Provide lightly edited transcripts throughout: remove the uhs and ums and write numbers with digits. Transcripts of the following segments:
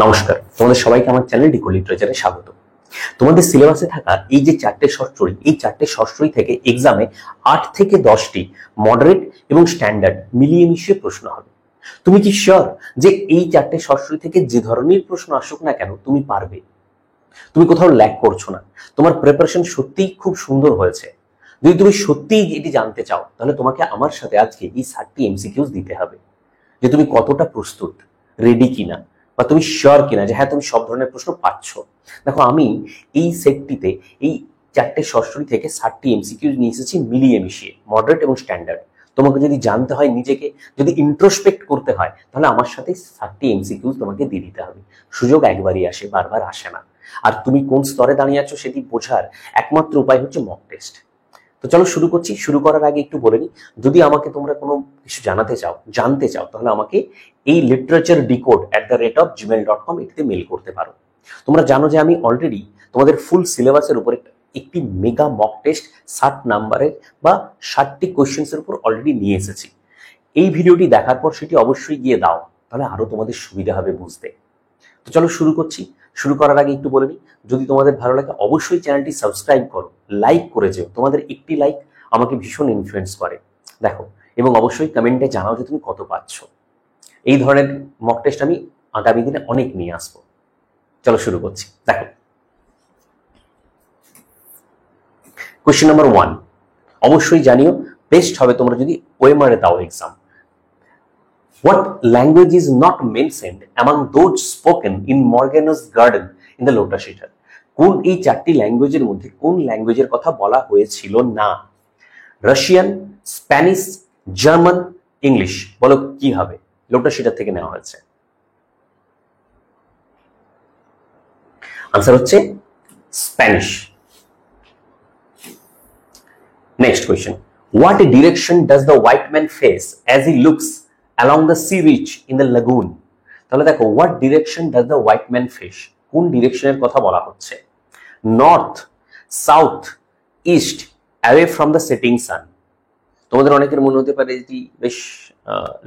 নমস্কার, তোমাদের সবাইকে আমার চ্যানেল ডিকোড লিটারেচারে স্বাগত। তোমাদের সিলেবাসে থাকা এই যে চারটে শর্ট স্টোরি, এই চারটে শর্ট স্টোরি থেকে এক্সামে 8 থেকে 10টি মডারেট এবং স্ট্যান্ডার্ড মিলিয়ে মিশিয়ে প্রশ্ন হবে। তুমি কি শিওর যে এই চারটে শর্ট স্টোরি থেকে যে ধরনের প্রশ্ন আসুক না কেন তুমি পারবে? তুমি কোথাও ল্যাক করছো না, তোমার প্রিপারেশন সত্যিই খুব সুন্দর হয়েছে। যদি তুমি সত্যিই এটি জানতে চাও তাহলে তোমাকে আমার সাথে আজকে এই 7টি এমসিকিউজ দিতে হবে যে তুমি কতটা প্রস্তুত, রেডি কিনা, বা তুমি শিওর কিনা যে হ্যাঁ তুমি সব ধরনের প্রশ্ন পাচ্ছ। দেখো, আমি এই সেটটিতে এই চারটে শর্ট স্টোরি থেকে 7টি এমসিকিউ নিয়ে এসেছি মিলিয়ে মিশিয়ে, মডারেট এবং স্ট্যান্ডার্ড। তোমাকে যদি জানতে হয় নিজেকে, যদি ইন্ট্রোস্পেক্ট করতে হয়, তাহলে আমার সাথে 7টি এমসিকিউ তোমাকে দিয়ে দিতে হবে। সুযোগ একবারই আসে, বারবার আসে না। আর তুমি কোন স্তরে দাঁড়িয়ে আছো সেটি বোঝার একমাত্র উপায় হচ্ছে মক টেস্ট। তো চলো শুরু করছি। শুরু করার আগে একটু বলে নিই, যদি আমাকে তোমরা কোনো কিছু জানতে চাও তাহলে আমাকে এই literature.decode@gmail.com এটিতে মেল করতে পারো। তোমরা জানো যে আমি অলরেডি তোমাদের ফুল সিলেবাসের উপর একটি মেগা মক টেস্ট 60 নাম্বারের বা 60টি কোয়েশ্চেন্সের উপর অলরেডি নিয়ে এসেছি। এই ভিডিওটি দেখার পর সেটি অবশ্যই গিয়ে দাও, তাহলে আরো তোমাদের সুবিধা হবে বুঝতে। তো চলো শুরু করছি। শুরু করার আগে একটু বলে নিই, যদি তোমাদের ভালো লাগে অবশ্যই চ্যানেলটি সাবস্ক্রাইব করো, লাইক করে যেও। তোমাদের একটি লাইক আমাকে ভীষণ ইনফ্লুয়েন্স করে। দেখো, এবং অবশ্যই কমেন্টে জানাও যে তুমি কত পাচ্ছ। এই ধরনের মক টেস্ট আমি আগামী দিনে অনেক নিয়ে আসবো। চলো শুরু করছি। দেখো, কোয়েশ্চেন নাম্বার 1। অবশ্যই জানিও বেস্ট হবে তোমরা যদি ওএমআর-এ দাও exam. What language is not mentioned among those spoken in Morgana's garden in the Lotus Eater? কোন এই চারটি ল্যাঙ্গুয়েজের মধ্যে কোন ল্যাঙ্গুয়েজের কথা বলা হয়েছিল না? Russian, Spanish, German, English. বলো কি হবে? লোটাস ইটার থেকে নেওয়া হয়েছে। আনসার হচ্ছে Spanish. Next question. What direction does the white man face as he looks along the sea reach in the lagoon? তাহলে দেখো, what direction does the white man face? কোন ডিরেকশনের কথা বলা হচ্ছে? North, south, east, away from the setting সান। তোমাদের অনেকের মনে হতে পারে এটি বেশ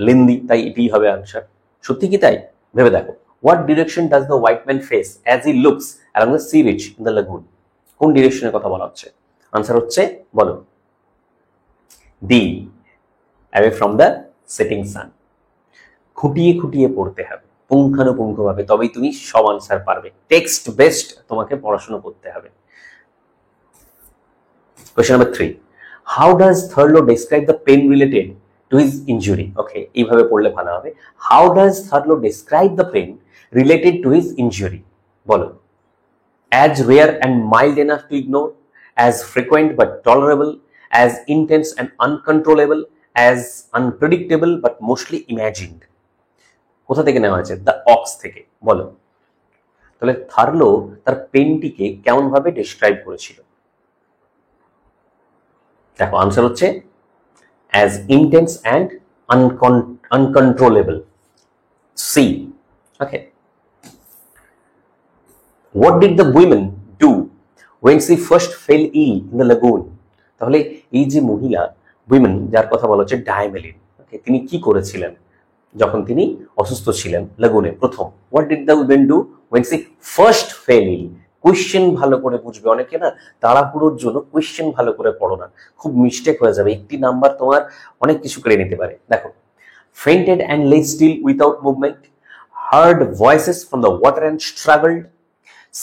লেন্দি, তাই এটি হবে আনসার। সত্যি কি তাই? ভেবে দেখো, what direction does the white man face as he looks along the sea reach in the lagoon? কোন ডিরেকশনের কথা বলা হচ্ছে? আনসার হচ্ছে, বলো, D, away from the setting sun. খুঁটিয়ে খুঁটিয়ে পড়তে হবে, পুঙ্খানুপুঙ্খভাবে, তবেই তুমি সব আনসার পারবে। টেক্সট বেসড তোমাকে পড়াশোনা করতে হবে। Question number 3। How does Thurlow describe the pain related to his injury? Okay, এইভাবে পড়লে ভালো হবে। How does Thurlow describe the pain related to his injury? বলো। As rare and mild enough to ignore, as frequent but tolerable, as intense and uncontrollable, as unpredictable but mostly imagined. কোথা থেকে নেওয়া হয়েছে? The ox থেকে। বলো, তাহলে থার্লো তার পেনটিকে কেমন ভাবে ডেসক্রাইব করেছিল? দেখো, আনসার হচ্ছে as intense and uncontrollable. C. Okay. What did the woman do when she first fell ill in the lagoon? তাহলে এই যে মহিলা, women যার কথা বলা হচ্ছে ডায়ামেলিন, ওকে, তিনি কি করেছিলেন যখন তিনি অসুস্থ ছিলেন লাগুনে প্রথম? What did the woman do when she first fell ill? Question ভালো করে বুঝবে। অনেকে না তাড়াহুড়োর জন্য কোয়েশ্চেন ভালো করে পড়ো না, খুব মিস্টেক হয়ে যাবে। একটি নাম্বার তোমার অনেক কিছু করে নিতে পারে। দেখো, fainted and lay still without movement, heard voices from the water and struggled,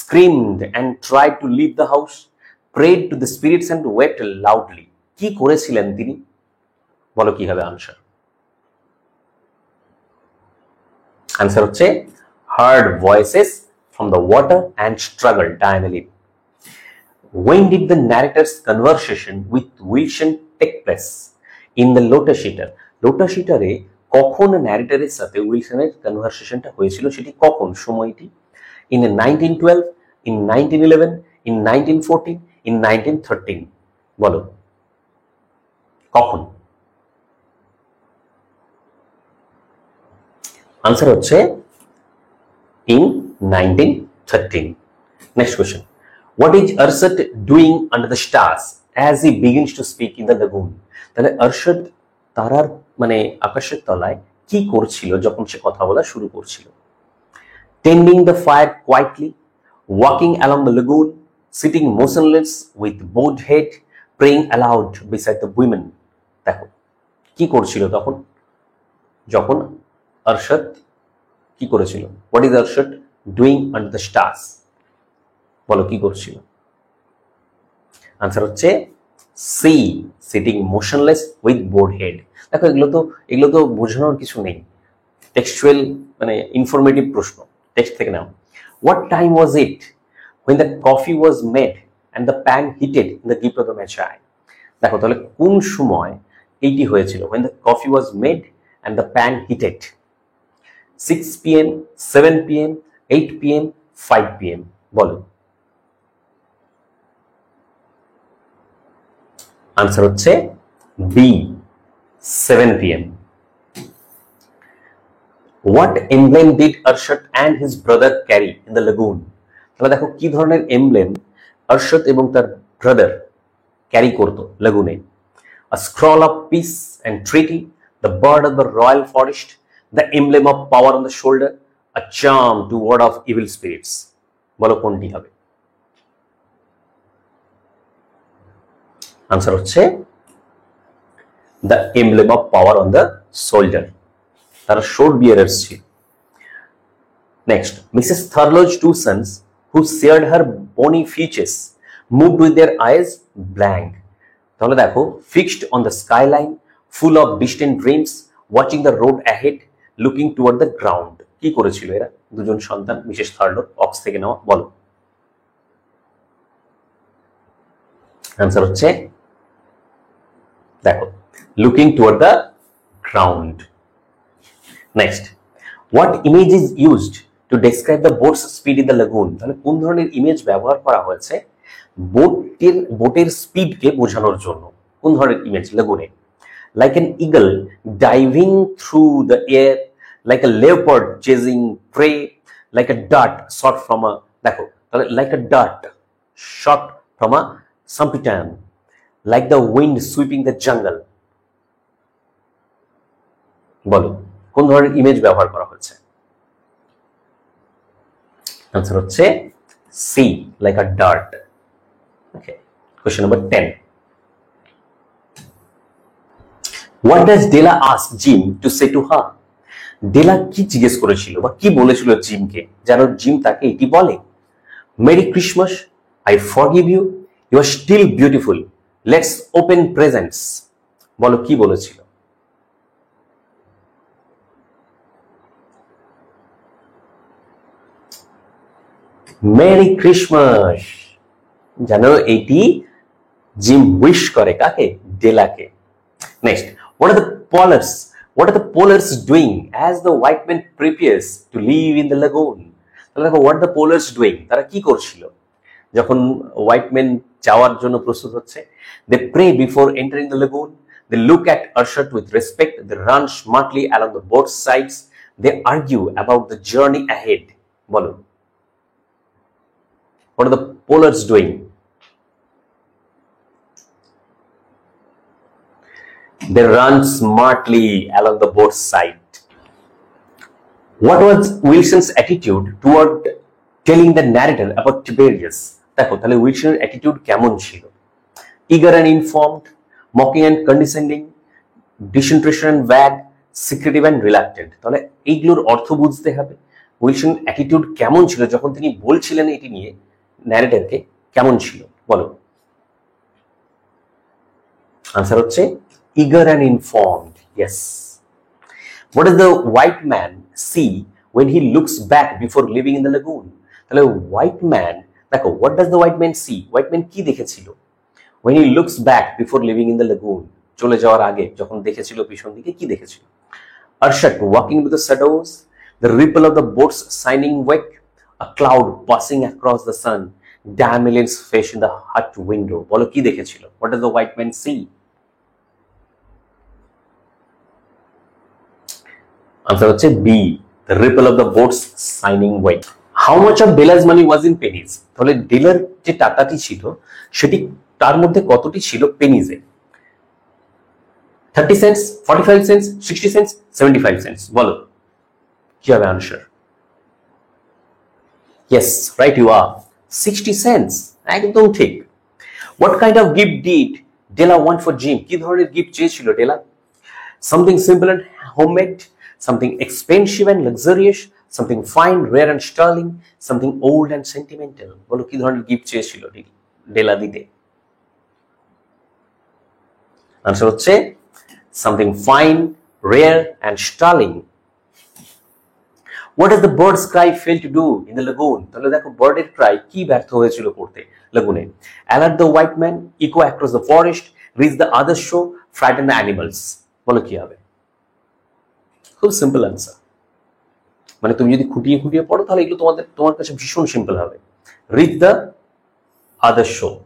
screamed and tried to leave the house, prayed to the spirits and wept loudly. কি করেছিলেন তিনি? বলো কি হবে আনসার? আনসার হচ্ছে heard voices from the water and struggled, diameline. When did the narrator's conversation with Wilson take place in the Lotus Eater? Lotus Eater-এ কখন ন্যারেটরের সাথে উইলসনের কনভারসেশনটা হয়েছিল, সেটি কখন, সময়টি? In 1912, in 1911, in 1914, in 1913. বলো কখন? আনসার হচ্ছে in 1913. Next question. What is Arshad doing under the stars as he begins to speak in the lagoon? তাহলে আরশাদ তারার মানে আকাশের তলায় কি করছিল যখন সে কথা বলা শুরু করছিল? tending the fire quietly, walking along the lagoon, sitting motionless with bowed head, praying aloud beside the women. দেখো কি করছিল তখন, যখন আরশাদ কি করেছিল? What is Arshad doing under the stars? বলো কি করছিল? আনসার হচ্ছে C, sitting motionless with bowed head. দেখো এগুলো তো বোঝানোর কিছু নেই, টেক্সচুয়াল মানে ইনফরমেটিভ প্রশ্ন, টেক্সট থেকে নাও। What time was it when the coffee was made and the pan heated in the gift of the Magi? দেখো তাহলে কোন সময় এইটি হয়েছিল? when the coffee was made and the pan heated, 6 p.m., 7 p.m., 8 p.m., 5 p.m. বলো। Answer হচ্ছে B, 7 p.m. What emblem did Arshad and his brother carry in the lagoon? তাহলে দেখো কি ধরনের এমব্লেম আরশাদ এবং তার ব্রাদার ক্যারি করতো লাগুনে। A scroll of peace and treaty, the bird of the royal forest, the emblem of power on the shoulder, a charm to ward off evil spirits. বলো কোনটি হবে? আনসার হচ্ছে the emblem of power on the shoulder, তারা শোল্ড bearers ছিল। Next, Mrs Thurlow's two sons who shared her bony features moved with their eyes blank. তাহলে দেখো fixed on the skyline, full of distant dreams, watching the road ahead, looking toward the ground. কি করেছিল এরা? দুজন সন্তান Mrs থার্লো, ox থেকে নেওয়া। বলো আনসার হচ্ছে দেখো looking toward the ground. Next, what image is used to describe the boat's speed in the lagoon? তাহলে কোন ধরনের ইমেজ ব্যবহার করা হয়েছে বোটের স্পিডকে বোঝানোর জন্য? কোন ধরনের ইমেজ লাগুনে? Like an eagle diving through the air, like a leopard chasing prey, like a dart shot from a, দেখো তাহলে like a dart shot from a sumpitan, like the wind sweeping the jungle. বলো কোন ধরনের image ব্যবহার করা হয়েছে? Answer হচ্ছে C, like a dart. Okay, question number 10, what does Della ask Jim to say to her? Della কি জিজ্ঞেস করেছিল বা কি বলেছিল জিমকে যেন জিম তাকে এটি বলে? Merry Christmas, I forgive you, you are still beautiful, let's open presents. বলো কি বলেছিল? মেরি ক্রিসমাস, জানো এটি জিম উইশ করে কাকে? ডেলাকে। Next, what are the polars doing as the white man prepares to leave in the lagoon? তাহলে দেখো what are the polars doing, তারা কি করছিল যখন হোয়াইট ম্যান যাওয়ার জন্য প্রস্তুত হচ্ছে? they pray before entering the lagoon, they look at Arshad with respect, they run smartly along the both sides, they argue about the journey ahead. বলো what are the polars doing? They run smartly along the both sides. What was Wilson's attitude toward telling the narrator about Tiberius? দেখো তাহলে উইলসনের attitude কেমন ছিল? eager and informed, mocking and condescending, disinterested and vague, secretive and reluctant. তাহলে এইগুলোর অর্থ বুঝতে হবে। উইলসনের attitude কেমন ছিল যখন তিনি বলছিলেন এটি নিয়ে ন্যারেটরকে, কেমন ছিল? বলো আনসার হচ্ছে eager and informed. Yes. What does the white man see when he looks back before living in the lagoon? তাহলে white man, দেখো what does the white man see? white man কি দেখেছিল when he looks back before living in the lagoon? চলে যাওয়ার আগে যখন দেখেছিল পিছন দিকে কি দেখেছিল? Arshad walking into the shadows, the ripple of the boat's shining wake, a cloud passing across the sun, Damien's face in the hut window. বলো কি দেখেছিল? What does the white man see? Answer হচ্ছে B, the ripple of the boat's shining wake. How much of Dela's money was in pennies? তাহলে ডেলার যে টাকাটি ছিল সেটি তার মধ্যে কতটি ছিল পেনিজে? 30 cents, 45 cents, 60 cents, 75 cents. বলো কি হবে answer? Yes, right you are. 60 cents. একদম ঠিক. What kind of gift did Della want for Jim? কি ধরনের গিফট চেয়েছিল ডেলা? Something simple and homemade, something expensive and luxurious, something fine, rare and sterling, something old and sentimental. বলো কি ধরনের gift চেয়েছিল ডেলা দিতে? আনসার হচ্ছে something fine, rare and sterling. What does the bird's cry fail to do in the lagoon? তাহলে দেখো বার্ডের Cry কি ব্যর্থ হয়েছিল করতে লাগুনে? Alert the white man, echo across the forest, reach the other shore, frighten the animals. বলো কি হবে? খুব সিম্পল আনসার. মানে তুমি যদি খুঁটিয়ে খুঁটিয়ে পড়ো তাহলে এগুলো তোমার কাছে ভীষণ সিম্পল হবে. Reach the other shore.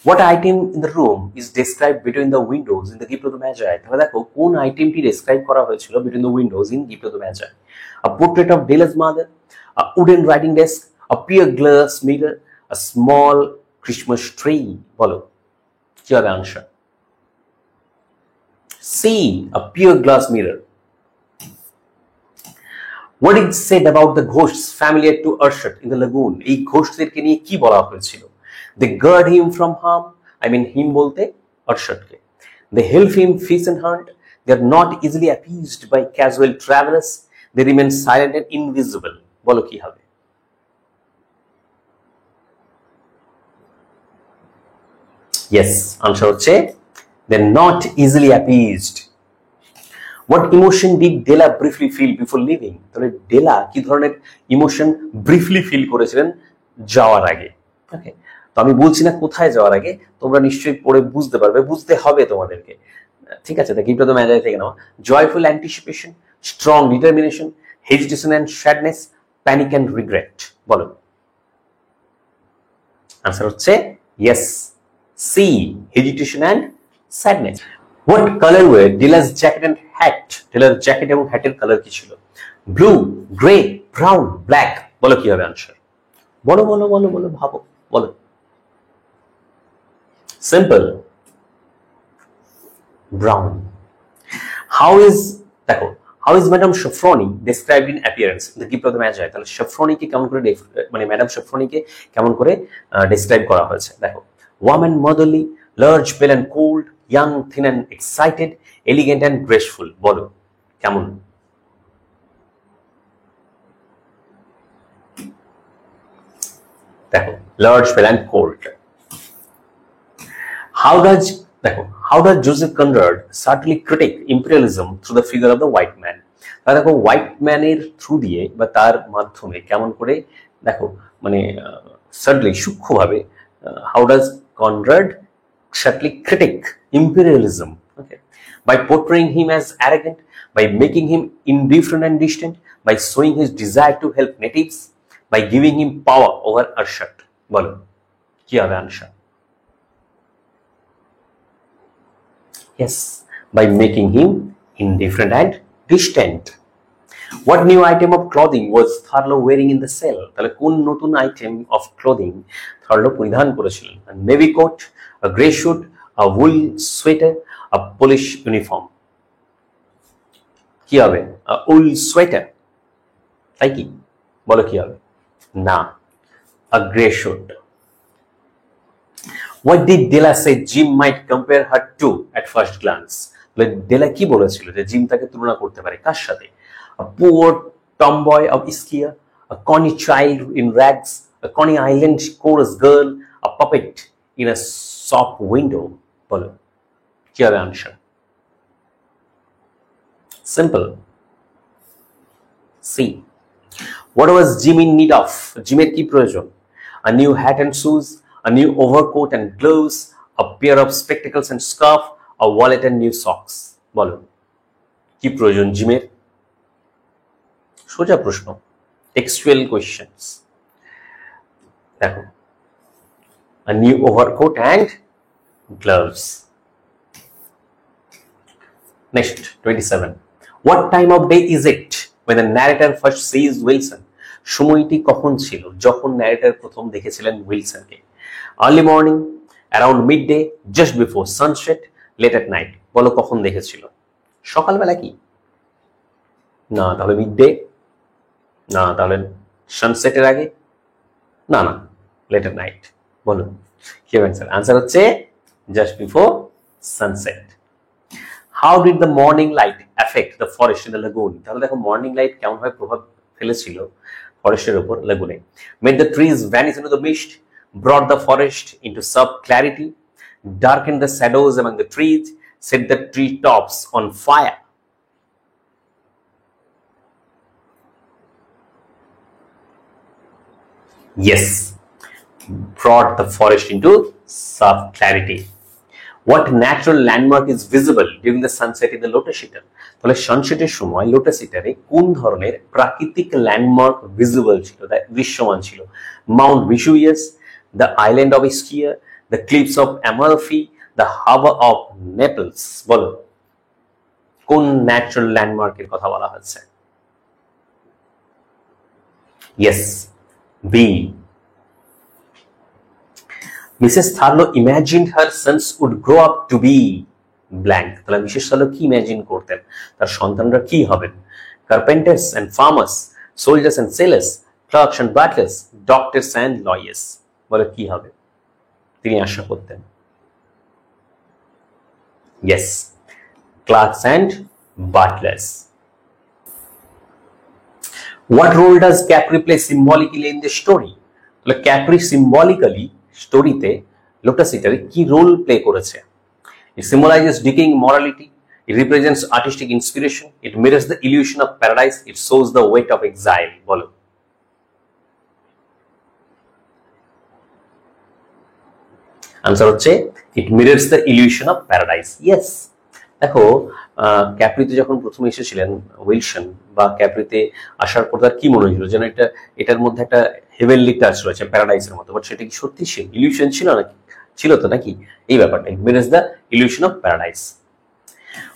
What item in the room is described between the windows in the Gift of the Magi? তাহলে দেখো কোন আইটেমটি ডেসক্রাইব করা হয়েছিল between the windows in Gift of the Magi? A portrait of Della's mother, a wooden writing desk, a pure glass mirror, a small Christmas tree. বলো কি হবে answer? C, a pure glass mirror. What is said about the ghosts familiar to Urshad in the lagoon? এই ঘোষদেরকে নিয়ে কি বলা হয়েছিল? They guard him from harm. I mean him বলতে Urshadকে. They help him fish and hunt. They are not easily appeased by casual travelers. They remain silent and invisible. বলো কি হবে? Yes, answer হচ্ছে they're not easily appeased. What emotion did Della briefly feel before leaving? তাহলে ডেলা কি ধরনের emotion briefly feel করেছিলেন যাওয়ার আগে? ওকে, তো আমি বলছি না কোথায় যাওয়ার আগে, তোমরা নিশ্চয়ই পড়ে বুঝতে পারবে, বুঝতে হবে তোমাদেরকে, ঠিক আছে? গিফট অফ দ্য ম্যাজি থেকে নাও. Joyful anticipation, strong determination, hesitation and sadness, panic and regret. বলো আনসার হচ্ছে yes, C, hesitation and sadness. What color were Della's jacket and hat? ডেলার জ্যাকেট এবং হ্যাটের কালার কি ছিল? Blue, grey, brown, black. বলো কি হবে আনসার? বলো বলো বলো বলো, ভাবো, বলো. Simple, brown. How is madam Shafroni described in appearance in the Gift of the Magi? তাহলে Shafroniকে কেমন করে মানে ম্যাডাম Shafroniকে কেমন করে ডেসক্রাইব করা হয়েছে? দেখো, warm and motherly, large, pale and cold, young, thin and excited, elegant and graceful. বলো কেমন? দেখো, large, pale and cold. How does Joseph Conrad subtly critique imperialism through the figure of the white man? দেখো white ম্যানের through দিয়ে বা তার মাধ্যমে কেমন করে দেখো মানে সার্টলি সূক্ষ্মভাবে how does Conrad subtly critique imperialism? Okay, by portraying him as arrogant, by making him indifferent and distant, by showing his desire to help natives, by giving him power over Urshad. বলো কি হবে answer? Yes, by making him indifferent and distant. What new item of clothing was Thurlow wearing in the cell? তাহলে কোন নতুন item of clothing থার্লো পরিধান করেছিলেন? A navy coat, a grey suit, a wool sweater, a polish uniform. কি হবে? A wool sweater. তাই কি? বলো কি হবে? না, a grey suit. What did Della say Jim might compare her to at first glance? ডেলা কি বলেছিল যে জিম তাকে তুলনা করতে পারে কার সাথে? A poor tomboy of Ischia, a Coney child in rags, a Coney Island chorus girl, a puppet in a shop window. বলো কি হবে answer? Simple, C. What was Jim in need of? জিমের কি প্রয়োজন? A new hat and shoes, a new overcoat and gloves, a pair of spectacles and scarf, a wallet and new socks. বলো কি প্রয়োজন জিমের? সোজা প্রশ্ন, টেক্সচুয়াল কোয়েশ্চেনস. দেখো, a new overcoat and gloves. Next, 27. What time of day is it when the narrator first sees Wilson? সময়টি কখন ছিল যখন ন্যারেটর প্রথম দেখেছিলেন উইলসনকে? Early morning, around midday, just before sunset, late at night. বলো কখন দেখেছিল? সকালবেলা কি? না, তাহলে মিড ডে, না তাহলে সানসেটের আগে, না না, লেট এট নাইট। বলুন কি হবে অ্যান্সার? আনসার হচ্ছে just before sunset. How did the morning light effect the forest in the lagoon? তাহলে দেখো মর্নিং লাইট কেমন ভাবে প্রভাব ফেলেছিল ফরেস্টের উপর, লাগুনে। Made the trees vanish into the mist, brought the forest into sub clarity, darkened the shadows among the trees, set the tree tops on fire. Yes, brought the forest into sub clarity. What natural landmark is visible during the sunset in the lotus eater? তাহলে সানসেটের সময় lotus ইটারে কোন ধরনের প্রাকৃতিক landmark visible ছিল, দৃশ্যমান ছিল? Mount Vesuvius, the island of Ischia, the cliffs of Amalfi, the harbour of Naples. বলো কোন ন্যাচারাল ল্যান্ডমার্কের কথা বলা হচ্ছে? Yes, B. Mrs Thurlow imagined her sons would grow up to be blank. তাহলে মিসেস থার্লো কি ইমাজিন করতেন? তার সন্তানরা কি হবেন? Carpenters and farmers, soldiers and sailors, clerks and butlers, doctors and lawyers. বলে কি হবে তিনি আশা করতেন? Yes, clerks and butlers. What role does Capri play symbolically in the story? তাহলে ক্যাপ্রি সিম্বলিক্যালি স্টোরিতে লোটাস ইটারে কি রোল প্লে করেছে? It symbolizes decaying morality, it represents artistic inspiration, it mirrors the illusion of paradise, it shows the weight of exile. বলো answer হচ্ছে it mirrors the illusion of paradise. Yes, দেখো ক্যাপ্রিতে যখন প্রথমে এসেছিলেন Wilson, বা ক্যাপ্রিতে আসার পর তার কি মনে হয়েছিল যেন এটার মধ্যে একটা হেভেনলি টাচ রয়েছে প্যারাডাইসের মতো, বাট সেটা কি সত্যি সে ইলিউশন ছিল নাকি? ছিল তো নাকি? এই ব্যাপারটা it mirrors the illusion of paradise.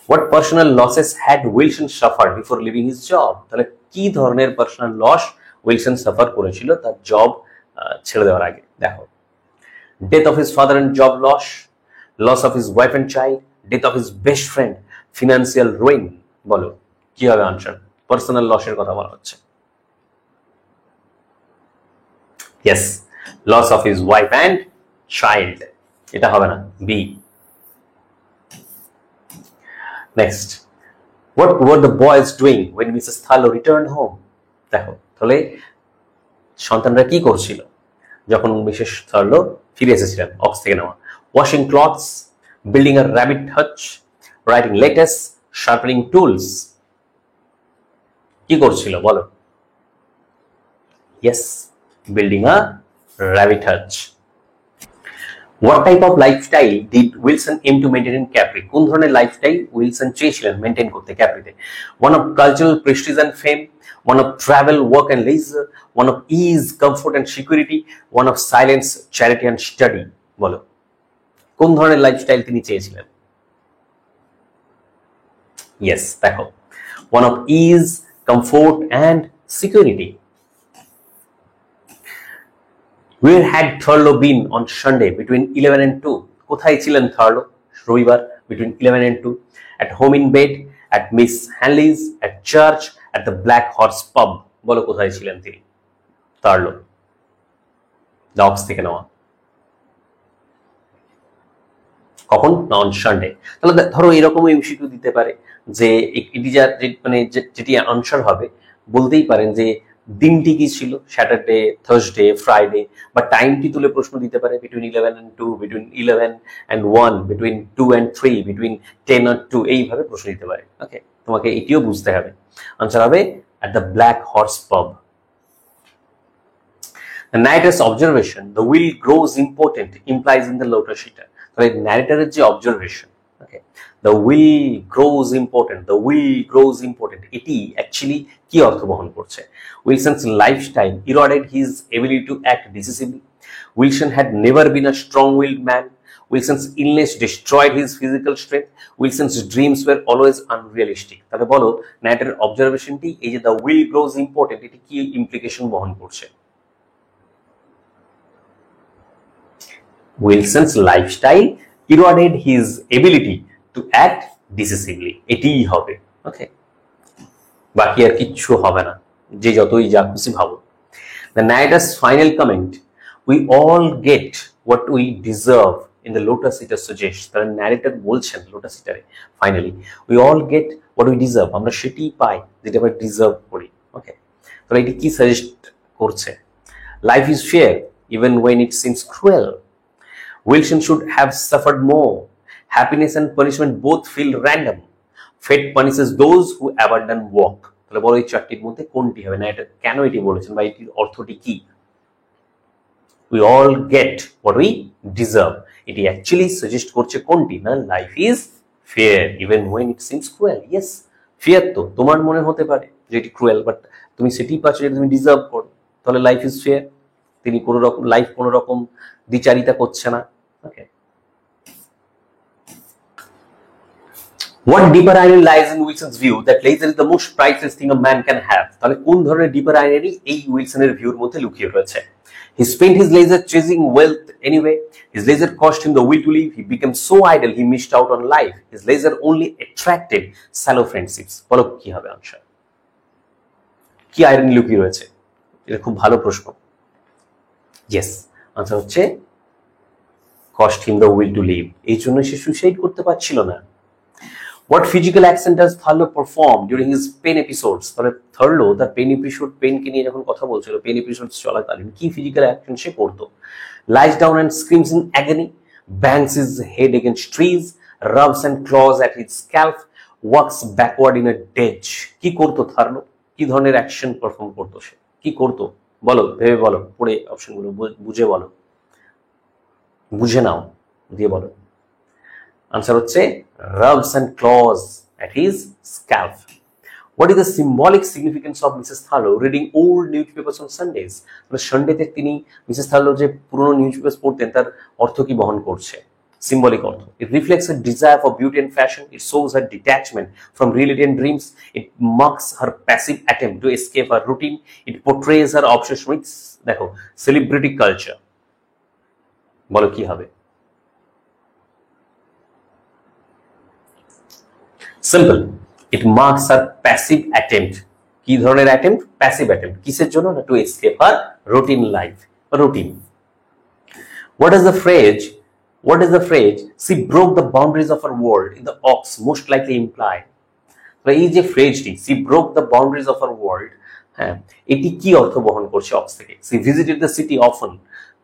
What personal losses had Wilson suffered before leaving his job? তাহলে কি ধরনের পার্সোনাল লস উইলসন সাফার করেছিল তার জব ছেড়ে দেওয়ার আগে? দেখো, death of his father and job loss, loss of his wife and child, death of his best friend, financial ruin. বলো কি হবে আনসার? পার্সোনাল লসের কথা বলা হচ্ছে। Yes, loss of his wife and child. এটা হবে না, B. Next, what were the boys doing when Mrs. Tharlo returned home? দেখো, তাহলে সন্তানরা কি করছিল যখন মিসেস থার্লো ফিরে এসেছিলেন অফিস থেকে নেওয়া? Washing clothes, building a rabbit hutch, writing letters, sharpening tools. কি করছিল বলো? Yes, building a rabbit hutch. What type of lifestyle did Wilson aim to maintain in Capri? কোন ধরনের লাইফস্টাইল উইলসন চেয়েছিলেন মেনটেন করতে ক্যাপ্রিতে? One of cultural prestige and fame, one of travel, work and leisure, one of ease, comfort and security, one of silence, charity and study. বলো কোন ধরনের lifestyle তিনি চেয়েছিলেন? ইয়েস, দেখো, one of ease, comfort and security. Where had Thurlow been on Sunday between 11 and 2? কোথায় ছিলেন থার্লো রবিবার between 11 and 2? At home in bed, at Miss Hanley's, at church, at the Black Horse pub. বলো কোথায় ছিলেন তিনি থার্লো? Office থেকে নেওয়া কখন? On Sunday. তাহলে ধরো এরকম এমসিকিউ দিতে পারে যে এটি মানে যেটি আনসার হবে বলতেই পারেন যে দিনটি কি ছিল, স্যাটারডে, থার্সডে, ফ্রাইডে, বা টাইমটি তুলে প্রশ্ন দিতে পারে between 11 and 2, between 11 and 1, between 2 and 3, between 10 and 2, এইভাবে প্রশ্ন দিতে পারে। ওকে, তোমাকে এটিও বুঝতে হবে। আনসার হবে at the Black Horse pub. The narrator's observation, the will grows important, implies in the lotus eater. তাহলে narrator's যে observation, okay, the will grows important, the will grows important, এটি actually কি অর্থ বহন করছে? Wilson's lifestyle eroded his ability to act decisively. Wilson had never been a strong-willed man. Wilson's illness destroyed his physical strength. Wilson's dreams were always unrealistic. তাহলে বলো narrator's observationটি এই যে the will grows important, এটি কি implication বহন করছে? Wilson's lifestyle eroded his ability to act decisively. এটিই হবে। ওকে, বাকি আর কিচ্ছু হবে না, যে যতই যা খুশি ভাবো। The narrator's final comment, we all get what we deserve in the Lotus Eater suggests. The narrator বলছেন Lotus Eater finally, we all get what we deserve. আমরা সেটি পাই যেটা আমরা ডিজার্ভ করি। ওকে, তো এটি কি সাজেস্ট করছে? Life is fair even when it seems cruel. Wilson should have suffered more. Happiness and punishment both feel random. Fate punishes those who abandon work. তাহলে বলো এই চারটির মধ্যে কোনটি হবে? না এটা কেন এটি বলেছেন বা এটির অর্থটি কি? We all get what we deserve. এটি অ্যাকচুয়ালি সাজেস্ট করছে কোনটি? না life is fair even when it seems cruel. Yes, fair তো তোমার মনে হতে পারে যে এটি ক্রুয়েল, বাট তুমি সেটি পাচ্ছ যেটা তুমি ডিজার্ভ করো। তাহলে লাইফ ইজ ফেয়ার, তিনি কোনো রকম লাইফ কোনো রকম দ্বিচারিতা করছে না। ওকে, What deeper irony lies in Wilson's view that leisure is the most priceless thing a man can have? তাহলে কোন ধরনের ডিপার আইরনি এই উইলসনের ভিউর মধ্যে লুকিয়ে রয়েছে? He spent his leisure chasing wealth anyway. His leisure cost him the will to live. He became so idle he missed out on life. His leisure only attracted shallow friendships. বলো কি হবে answer? কি irony লুকিয়ে রয়েছে? এটা খুব ভালো প্রশ্ন। Yes, আনসার হচ্ছে cost him the will to live. এই জন্য সে সুইসাইড করতে পারছিল না। What physical action does Tharlo perform during his pain episodes? তাহলে থার্লো তার পেন এপিসোড, পেনকে নিয়ে যখন কথা বলছিল, পেন এপিসোড চলাকালীন কি ফিজিক্যাল অ্যাকশন সে করতো? Lies down and screams in agony, bangs his head against trees, rubs and claws at his scalp, walks backward in a ditch. কি করতো থার্লো? কি ধরনের অ্যাকশন পারফর্ম করতো সে? কি করতো বলো, ভেবে বলো, পড়ে অপশনগুলো বুঝে বলো, বুঝে নাও, দিয়ে বলো। আনসার হচ্ছে rubs and claws at his scalp. What is the symbolic significance of Mrs. Tharlo reading old newspapers on Sundays? সানডেতে তিনি মিসেস থার্লো যে পুরনো নিউজপেপার পড়তেন তার অর্থ কি বহন করছে? সিম্বলিক অর্থ। It reflects her desire for beauty and fashion. It shows her detachment from reality and dreams. It marks her passive attempt to escape her routine. It portrays her obsession with দেখো celebrity culture. বলো কি হবে? Simple, it marks our passive attempt. কি ধরনের attempt? Passive attempt. কিসের জন্য? না to escape our routine life, routine. What is the phrase she broke the boundaries of her world in the ox most likely imply? এই যে ফ্রেজটি she broke the boundaries of her world, হ্যাঁ, এটি কি অর্থ বহন করছে অক্স থেকে? She visited the city often.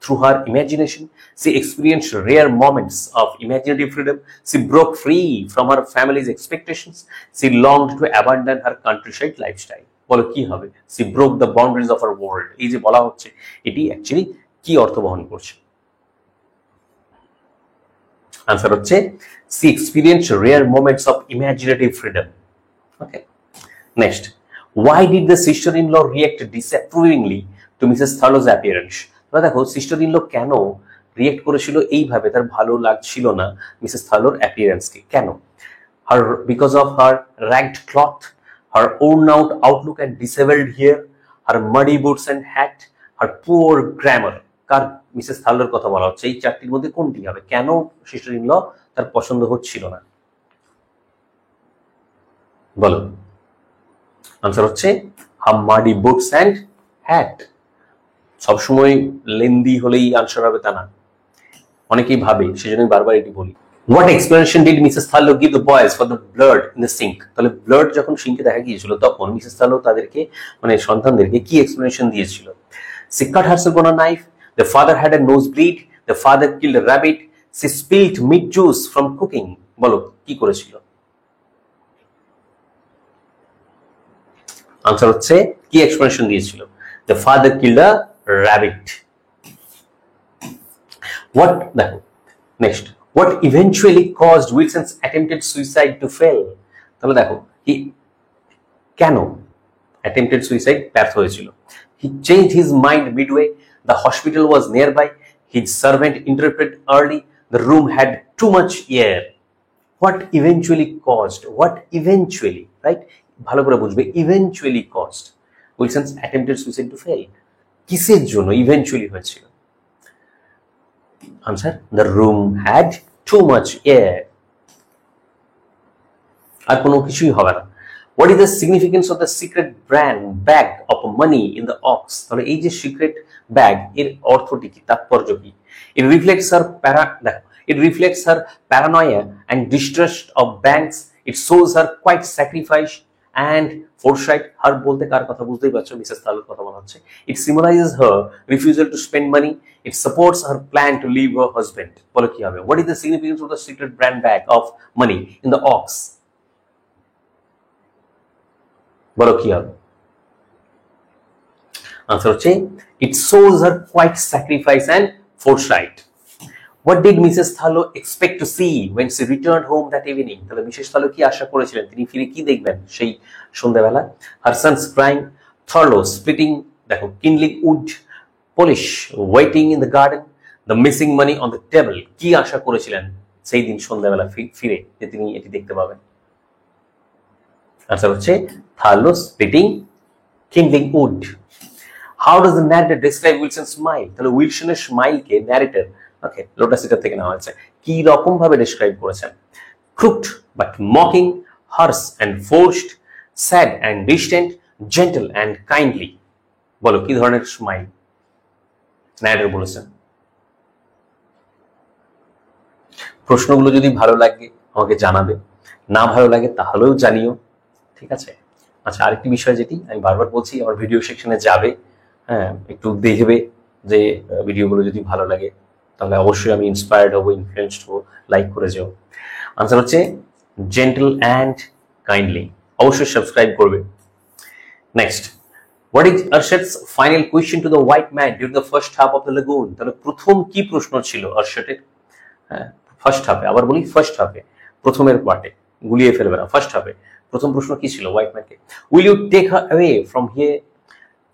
Through her imagination, she experienced rare moments of imaginative freedom. She broke free from her family's expectations. She longed to abandon her countryside lifestyle. বলো কি হবে? She broke the boundaries of her world. এই যে বলা হচ্ছে এটি actually কি অর্থ বহন করছে? আনসার হচ্ছে she experienced rare moments of imaginative freedom. Okay. Next, why did the sister-in-law react disapprovingly to Mrs. Tharlo's appearance? দেখো সিস্টার ইন ল কেন রিয়েক্ট করেছিল এইভাবে, তার ভালো লাগছিল না মিসেস থার্লোর অ্যাপিয়ারেন্সকে। কেন? Her because of her ragged cloth, her worn out outlook and dishevelled hair, her muddy boots and hat, her poor grammar. কার মিসেস থার্লোর কথা বলা হচ্ছে? এই চারটির মধ্যে কোনটি হবে? কেন সিস্টার ইন ল তার পছন্দ হচ্ছিল না? বলো। আনসার হচ্ছে হার মাডি বুটস অ্যান্ড হ্যাট। সবসময় লেন্দি হলেই আনসার হবে তা না, অনেকেই ভাবে, সেজন্য বারবার এটি বলি। What explanation did Mrs. Tharlo give the boys for the blood in the sink? তাহলে ব্লাড যখন সিঙ্কে দেখা গিয়েছিল তখন মিসেস থার্লো তাদেরকে মানে সন্তানদেরকে কি এক্সপ্লেনেশন দিয়েছিল? She cut herself on a knife. The father had a nosebleed. The father killed a rabbit. She spilled meat juice from cooking. বলো কি করেছিল? আনসার হচ্ছে কি এক্সপ্লেনেশন দিয়েছিল? The father killed a rabbit. What দেখো next, what eventually caused Wilson's attempted suicide to fail? তাহলে দেখো কেন attempted suicide ব্যর্থ হয়েছিল? He changed his mind midway. The hospital was nearby. His servant interrupted early. The room had too much air. What eventually caused? What eventually, right? ভালো করে বুঝবে, eventually caused Wilson's attempted suicide to fail. কিসের জন্য eventually হয়েছিল? Answer, the room had too much air. আর কোনো কিছুই হবে না। What is the significance of the secret brand bag of money in the ox? তাহলে এই যে সিক্রেট ব্যাগ এর অর্থটি কি, তাৎপর্য কি? It reflects her paranoia and distrust of banks. It shows her quite sacrifice and foresight. Her বলতে কার কথা বুঝতেই পারছো, মিসেস থালোর কথা মনে হচ্ছে। It symbolizes her refusal to spend money. It supports her plan to leave her husband. বলো কি হবে? What is the significance of the secret brand bag of money in the ox? বলো কি হবে? আনসার হচ্ছে it shows her quite sacrifice and foresight. What did Mrs. Thalo expect to see when she returned home that evening? তাহলে Mrs থালো কি আশা করেছিলেন, তিনি ফিরে কি দেখবেন সেই সন্ধ্যাবেলা? Her sons crying, Thurlow splitting, দেখো kindling wood, Polish waiting in the garden, the missing money on the table. কি আশা করেছিলেন সেই দিন সন্ধ্যাবেলা ফিরে যে তিনি এটি দেখতে পাবেন? আনসার হচ্ছে Thurlow splitting, kindling wood. How does the narrator describe Wilson's smile? তাহলে উইলসনের স্মাইলকে ন্যারেটর ওকে লোটাস এটা থেকে নেওয়া হয়েছে, কি রকম ভাবে ডেসক্রাইব করেছেন? Crooked but mocking, harsh and forced, sad and distant, gentle and kindly. বলো কি ধরনের স্মাইল ন্যারেটর বলেছেন? প্রশ্নগুলো যদি ভালো লাগে আমাকে জানাবে, না ভালো লাগে তাহলেও জানিও, ঠিক আছে? আচ্ছা, আরেকটি বিষয় যেটি আমি বারবার বলছি, আমার ভিডিও সেকশনে যাবে, হ্যাঁ একটু দেখবে যে ভিডিওগুলো যদি ভালো লাগে তাহলে অবশ্যই আমি ইন্সপায়ার্ড হবো, ইনফ্লুয়েন্সড হবো, লাইক করে যাও। আনসার হচ্ছে জেন্টল অ্যান্ড কাইন্ডলি। অবশ্যই সাবস্ক্রাইব করবে। Next, what is Arshad's final question to the white man during the first half of the lagoon? তাহলে প্রথম কি প্রশ্ন ছিল আরশাদের? হ্যাঁ ফার্স্ট হাফে, আবার বলি ফার্স্ট হাফে, প্রথমের পার্টে গুলিয়ে ফেলবে না, ফার্স্ট হাফে প্রথম প্রশ্ন কি ছিল হোয়াইট ম্যানকে? Will you take her away from here?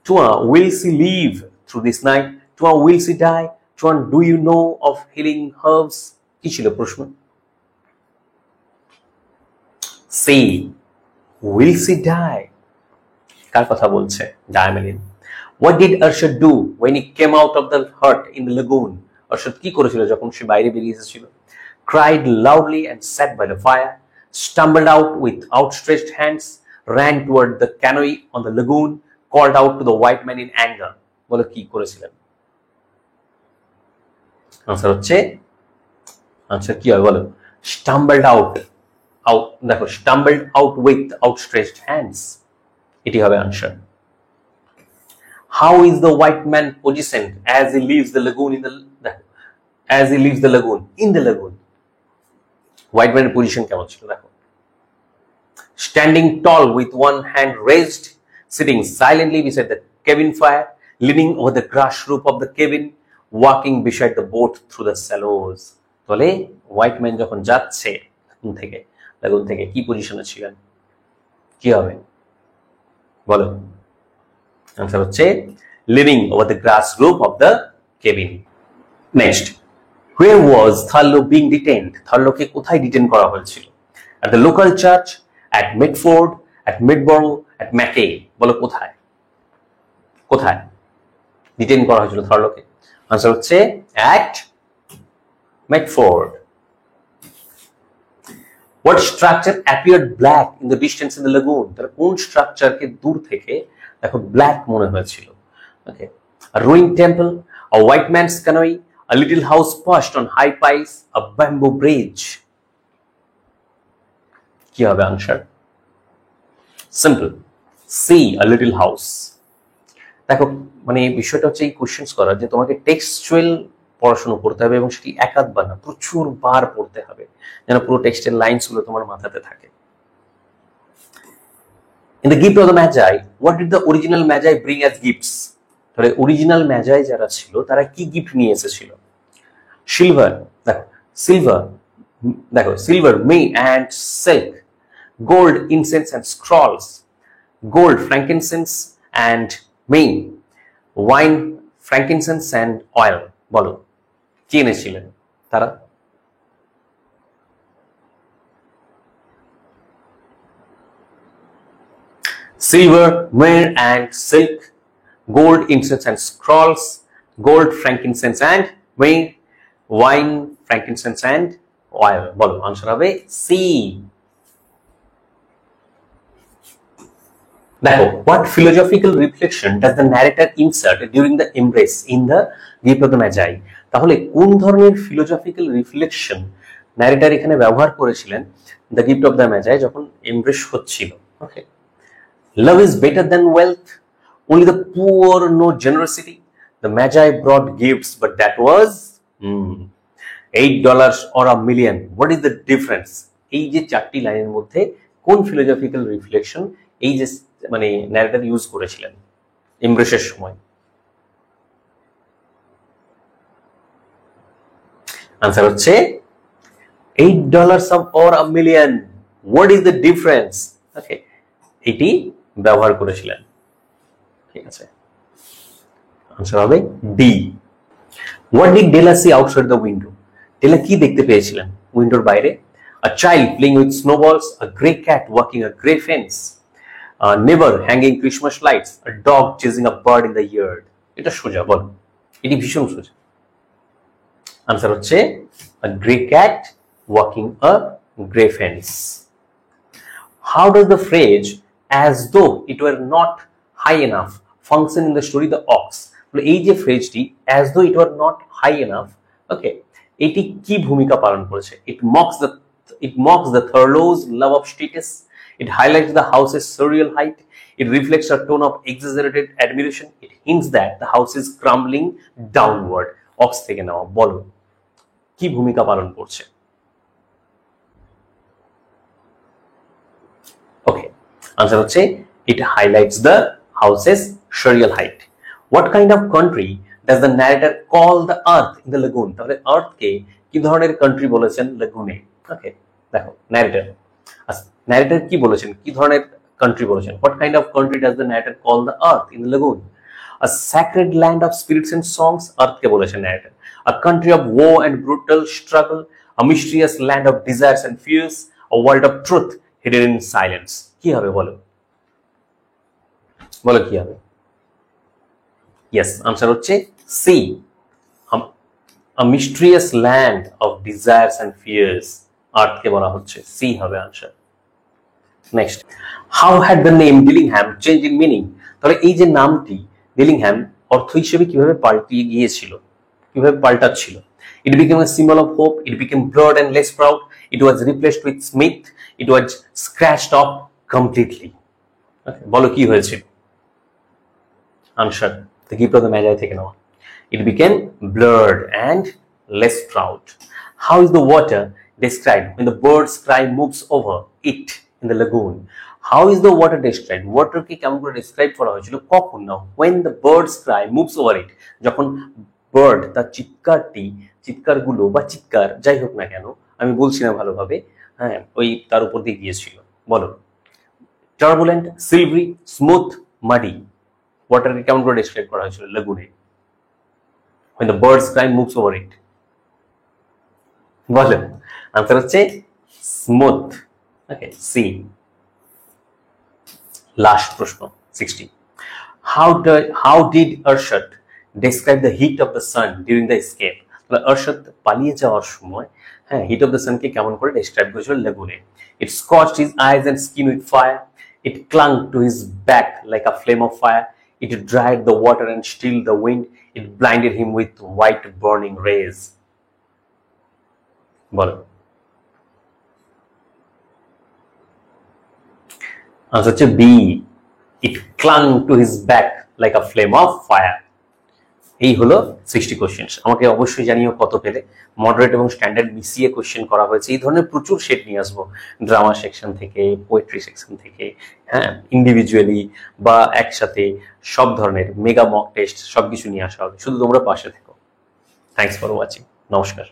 Tuan, will she live through this night? Tuan, will she die? Tuan, do you know of healing herbs? কি ছিল প্রশ্ন? Say, will she die? কার কথা বলছে? Diamond. What did Arshad do when he came out of the hut in the lagoon? Arshad কি করেছিল যখন সে বাইরে বেরিয়ে এসেছিল? Cried loudly and sat by the fire, stumbled out with outstretched hands, ran toward the canoe on the lagoon, called out to the white man in anger. বলো কি করেছিলেন? Answer হচ্ছে, আনসার কি হবে বলো? Stumbled out, দেখো stumbled out with outstretched hands, এটি হবে answer. How is the white man positioned as he leaves the lagoon in the lagoon? White man position কেমন ছিল দেখো? Standing tall with one hand raised, sitting silently beside the cabin fire, leaning over the grass roof of the cabin, walking beside the boat through the shallows. তাহলে white man যখন যাচ্ছে লাগুন থেকে কি পজিশনে ছিলেন? কি হবে বলো? আনসার হচ্ছে leaning over the grass roof of the cabin. Next, where was Thurlow being detained? Thurlowকে কোথায় ডিটেইন করা হয়েছিল? At the local church, at Mitford, at Midborough, at Mackay. বলো কোথায় কোথায় ডিটেইন করা হয়েছিল থার্লোকে? আনসার হচ্ছে at Mitford. What structure appeared black in the distance in the lagoon? তার কোন স্ট্রাকচারকে দূর থেকে দেখো ব্ল্যাক মনে হয়েছিল? ওকে, a ruined temple, a white man's canoe, a little house perched on high piles, a bamboo bridge. কি হবে answer? Simple, see a little house. দেখো মানে বিষয়টা হচ্ছে এই কোশ্চেন্স করার যে তোমাকে টেক্সচুয়াল পড়াশোনা করতে হবে এবং সেটি একাধবার না প্রচুর বার পড়তে হবে যেন পুরো টেক্সটের লাইনস গুলো তোমার মাথাতে থাকে। In the gift of the Magi, what did the original Magi bring as gifts? তাহলে অরিজিনাল ম্যাজাই যারা ছিল তারা কি গিফট নিয়ে এসেছিল? Silver, silver May and silk, gold, incense and scrolls, gold, frankincense and myrrh, wine, frankincense and oil. বলো কি এনেছিলেন তারা? Silver, myrrh and silk, gold, incense and scrolls, gold, frankincense and myrrh, wine, frankincense and oil. বলো answer হবে C. দেখো, what philosophical reflection does the narrator insert during the embrace in the gift of the magi? তাহলে কোন ধরনের philosophical reflection narrator এখানে ব্যবহার করেছিলেন the gift of the Magi যখন এমব্রেস হচ্ছিল? Okay, love is better than wealth, only the poor know generosity, the magi brought gifts but that was $8 or a million, what is the difference? এই যে চারটি লাইনের মধ্যে কোন philosophical reflection এই যে মানে ন্যারেটর ইউজ করেছিলেন এমব্রেসের সময়? আনসার হচ্ছে $8 or a million, what is the difference? ওকে, এটি ব্যবহার করেছিলেন। ঠিক আছে, আনসার হবে D. What did Della see outside the window? ডেলা কি দেখতে পেয়েছিলেন উইন্ডোর বাইরে? A child playing with snowballs, a grey cat walking a grey fence, a neighbor hanging Christmas lights, a dog chasing a bird in the yard. এটা সোজা, বলো, এটি ভীষণ সোজা। আনসার হচ্ছে a grey cat walking a grey fence. How does the phrase as though it were not high enough function in the story The Ox? এই যে ফ্রেজটি as though it were not high enough, ওকে, এটি কি ভূমিকা পালন করেছে? It mocks the Thurlow's love of status. It highlights the house's surreal height. It reflects a tone of exaggerated admiration. It hints that the house is crumbling downward. Ox থেকে নেওয়া, বলো কি ভূমিকা পালন করছে? ওকে, আনসার হচ্ছে it highlights the house's surreal height. What kind of country does the narrator call the earth in the lagoon? তাহলে earth কে কি ধরনের কান্ট্রি বলেছেন লাগুনে? ওকে, দেখো narrator কি বলেছেন, কি ধরনের কান্ট্রি বলেছেন? What kind of country does the narrator call the earth in the lagoon? A sacred land of spirits and songs, earth কে বলেছেন narrator. A country of war and brutal struggle, a mysterious land of desires and fears, a world of truth hidden in silence. কি হবে বলো, বলো কি হবে? Yes, answer হচ্ছে C, a mysterious land of desires and fears. earth কে বলা হচ্ছে, C হবে answer. Next, how had the name Dillingham changed in meaning? তাহলে এই যে নামটি ডিলিংহ্যাম অর্থ হিসেবে কিভাবে পাল্টিয়ে গিয়েছিল, কিভাবে পাল্টাচ্ছিল? It became a symbol of hope, it became blurred and less proud, it was replaced with Smith, it was scratched off completely. Okay, বলো কি হয়েছিল? Answer The Gift of the Magi থেকে নেওয়া। It became blurred and less proud. How is the water described when the bird's cry moves over it in the lagoon? How is the water described? Water কে কেমন করে describe করা হয়েছিল, কখন না? When the bird's cry moves over it, যখন bird তার চিৎকারগুলো বা চিৎকার যাই হোক না কেন, আমি বলছি না ভালোভাবে, হ্যাঁ, ওই তার উপর দিয়ে গিয়েছিল। বলো, টার্বুলেন্ট, সিলভারি, স্মুথ, মাডি, ওয়াটারকে কেমন করে ডেসক্রাইব করা হয়েছিল লাগুনে? when the bird's cry moves over it, বলো, আনসার হচ্ছে স্মুথ। ওকে, সি। লাস্ট প্রশ্ন 60, how did Arshad describe the heat of the sun during the escape? Arshad পালিয়ে যাওয়ার সময়, হ্যাঁ, হিট অফ দ্য সানকে কেমন করে ডেসক্রাইব করেছিল লাগুনে? It scorched his eyes and skin with fire, it clung to his back like a flame of fire, it dried the water and stilled the wind, it blinded him with white burning rays. বলো, answer হচ্ছে B, it clung to his back like a flame of fire. এই হলো 60 questions. আমাকে অবশ্যই জানিও কত পেলে। Moderate এবং স্ট্যান্ডার্ড মিশিয়ে কোশ্চেন করা হয়েছে। এই ধরনের প্রচুর সেট নিয়ে আসবো, ড্রামা সেকশন থেকে, পোয়েট্রি সেকশন থেকে, হ্যাঁ, ইন্ডিভিজুয়ালি বা একসাথে, সব ধরনের মেগা মক টেস্ট সবকিছু নিয়ে আসা হবে। শুধু তোমরা পাশে থেকো। Thanks for watching. নমস্কার।